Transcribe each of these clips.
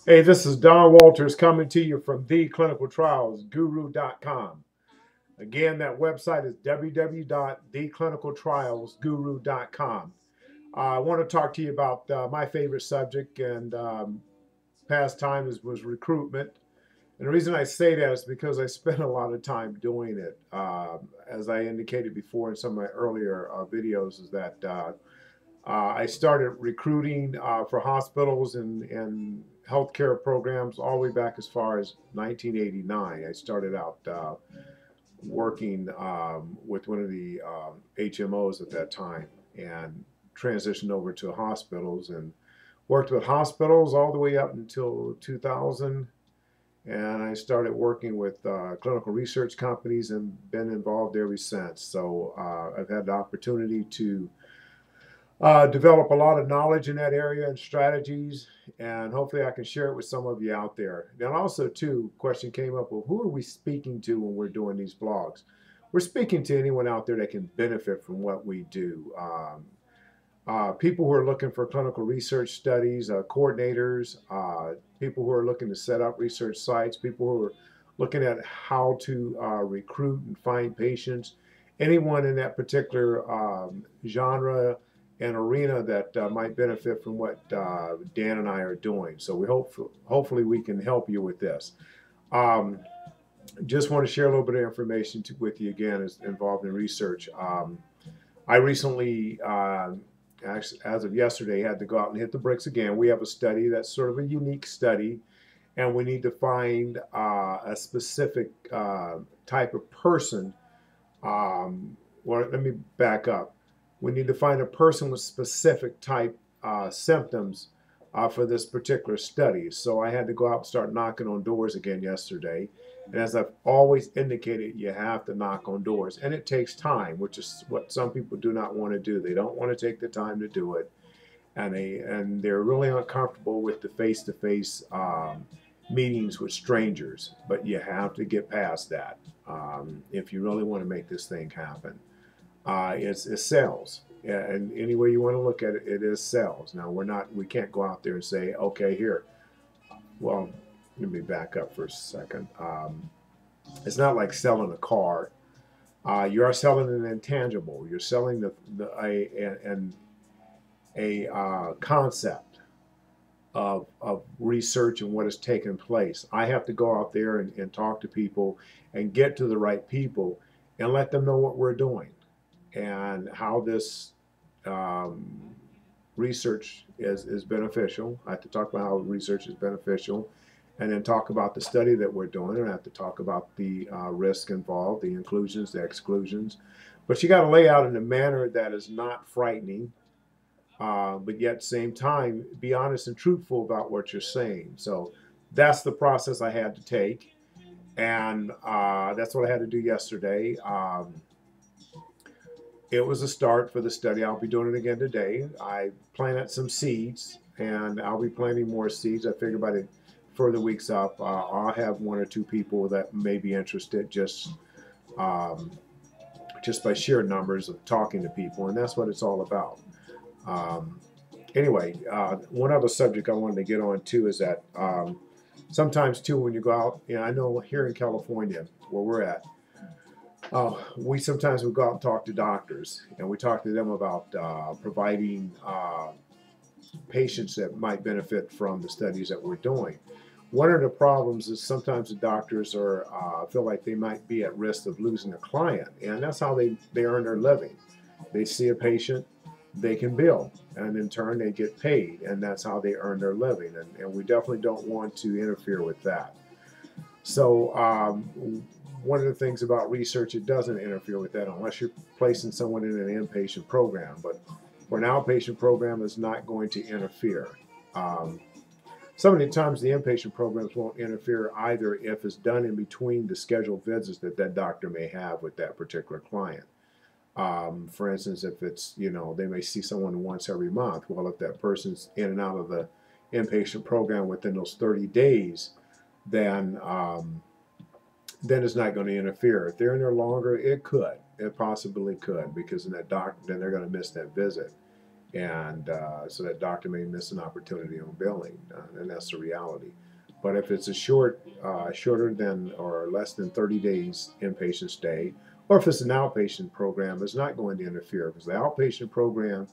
Hey, this is Don Walters coming to you from theclinicaltrialsguru.com. Again, that website is www.theclinicaltrialsguru.com. I want to talk to you about my favorite subject and pastime was recruitment. And the reason I say that is because I spent a lot of time doing it. As I indicated before in some of my earlier videos, is that I started recruiting for hospitals and healthcare programs all the way back as far as 1989. I started out working with one of the HMOs at that time and transitioned over to hospitals and worked with hospitals all the way up until 2000. And I started working with clinical research companies and been involved ever since. So I've had the opportunity to develop a lot of knowledge in that area and strategies, and hopefully I can share it with some of you out there. And also, too, question came up: well, who are we speaking to when we're doing these blogs? We're speaking to anyone out there that can benefit from what we do. People who are looking for clinical research studies, coordinators, people who are looking to set up research sites, people who are looking at how to recruit and find patients, anyone in that particular genre and arena that might benefit from what Dan and I are doing. So hopefully we can help you with this. Um, just want to share a little bit of information with you again, is involved in research. I recently, actually, as of yesterday, had to go out and hit the bricks again. We have a study that's sort of a unique study, and we need to find a specific type of person. Well, let me back up. We need to find a person with specific type symptoms for this particular study. So I had to go out and start knocking on doors again yesterday. And as I've always indicated, you have to knock on doors. And it takes time, which is what some people do not want to do. They don't want to take the time to do it. And they're really uncomfortable with the face-to-face meetings with strangers. But you have to get past that if you really want to make this thing happen. It's sales. Yeah, and any way you want to look at it, it is sales. Now we can't go out there and say, okay, here. Well, let me back up for a second. It's not like selling a car. You are selling an intangible. You're selling a concept of research and what has taken place. I have to go out there and talk to people and get to the right people and let them know what we're doing and how this research is beneficial. I have to talk about how research is beneficial and then talk about the study that we're doing. And I have to talk about the risk involved, the inclusions, the exclusions. But you got to lay out in a manner that is not frightening, but yet at the same time, be honest and truthful about what you're saying. So that's the process I had to take. And that's what I had to do yesterday. It was a start for the study. I'll be doing it again today. I planted some seeds, and I'll be planting more seeds. I figure by the further weeks up, I'll have one or two people that may be interested um, just by sheer numbers of talking to people, and that's what it's all about. Um, anyway, one other subject I wanted to get on too is that sometimes too when you go out, I know here in California where we're at, we sometimes will go out and talk to doctors, and we talk to them about providing patients that might benefit from the studies that we're doing. One of the problems is sometimes the doctors are feel like they might be at risk of losing a client, and that's how they earn their living. They see a patient, they can bill, and in turn they get paid, and that's how they earn their living. And we definitely don't want to interfere with that. So one of the things about research, it doesn't interfere with that unless you're placing someone in an inpatient program. But for an outpatient program, it's not going to interfere. Um, some of the times the inpatient programs won't interfere either if it's done in between the scheduled visits that that doctor may have with that particular client. For instance, if it's, they may see someone once every month. Well, if that person's in and out of the inpatient program within those 30 days, then then it's not going to interfere. If they're in there longer, it could. It possibly could, because then they're going to miss that visit. and so that doctor may miss an opportunity on billing, and that's the reality. But if it's a shorter than or less than 30 days inpatient stay, or if it's an outpatient program, it's not going to interfere, because the outpatient program,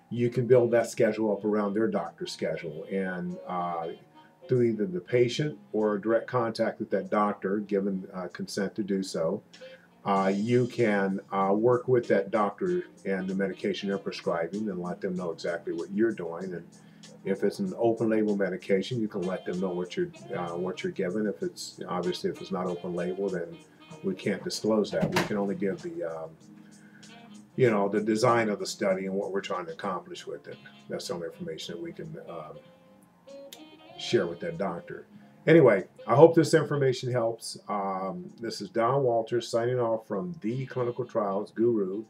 you can build that schedule up around their doctor's schedule, and through either the patient or direct contact with that doctor, given consent to do so, you can work with that doctor and the medication they're prescribing and let them know exactly what you're doing. And if it's an open label medication, you can let them know what you're given. If it's obviously if it's not open label, then we can't disclose that. We can only give the the design of the study and what we're trying to accomplish with it. That's the only information that we can share with that doctor. Anyway, I hope this information helps. This is Don Walters signing off from The Clinical Trials Guru.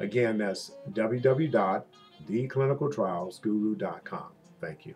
Again, that's www.theclinicaltrialsguru.com. Thank you.